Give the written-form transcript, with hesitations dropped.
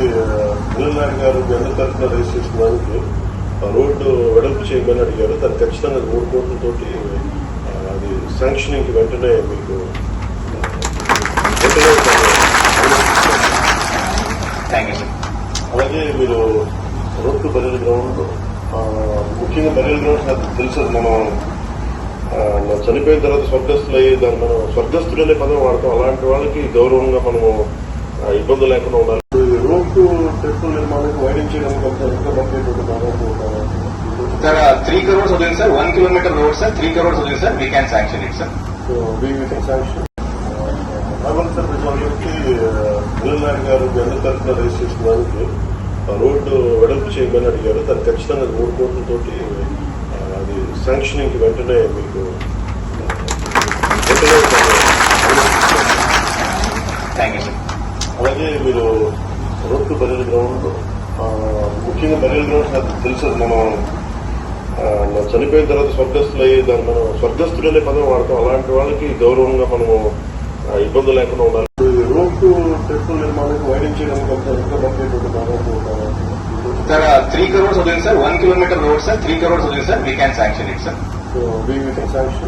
మురళీనారాయణ గారు మీ అందరి తరఫున రైజ్ చేసిన దానికి రోడ్డు వెడల్పు చేయమని అడిగారు. దాన్ని ఖచ్చితంగా 3 కోట్లతోటి అది శాంక్షనింగ్ వెంటనే మీకు అలాగే మీరు రోడ్ టు బరియల్ గ్రౌండ్ ముఖ్యంగా బరియల్ గ్రౌండ్ తెలుసు. మనం చనిపోయిన తర్వాత స్వర్గస్థులు అయ్యి దాన్ని మనం స్వర్గస్థులు అనే పదం వాడతాం. అలాంటి వాళ్ళకి గౌరవంగా మనము ఇబ్బందులు లేకుండా ఉండాలి. రోడ్డు టెంపుల్ నిర్మాణానికి వైడింగ్ చేయడానికి ఎంత బడ్జెట్ Sir, 3 crores అవుతుంది sir. 1 kilometer road sir, 3 crores అవుతుంది sir. We can sanction it sir. So we can sanction. Sir ప్రజలకి మురళీనారాయణ గారు మీ అందరి తరఫున రైజ్ చేసిన దానికి రోడ్డు వెడల్పు చేయమని అడిగారు. దాన్ని ఖచ్చితంగా 3 కోట్లతోటి అది శాంక్షనింగ్ వెంటనే మీకు అలాగే మీరు రోడ్ టు బరియల్ గ్రౌండ్ ముఖ్యంగా బరియల్ గ్రౌండ్ తెలుసు. మనం చనిపోయిన తర్వాత స్వర్గస్థులు అయ్యి దాన్ని మనం స్వర్గస్థులు అనే పదం వాడతాం. అలాంటి వాళ్ళకి గౌరవంగా మనము ఇబ్బందులు లేకుండా ఉండాలి. రోడ్ టు టెంపుల్ నిర్మాణానికి వైడింగ్ చేయడానికి ఎంత బడ్జెట్ Sir, 3 crores అవుతుంది sir. 1 kilometer road sir, 3 crores అవుతుంది sir. We can sanction it sir. So we can sanction.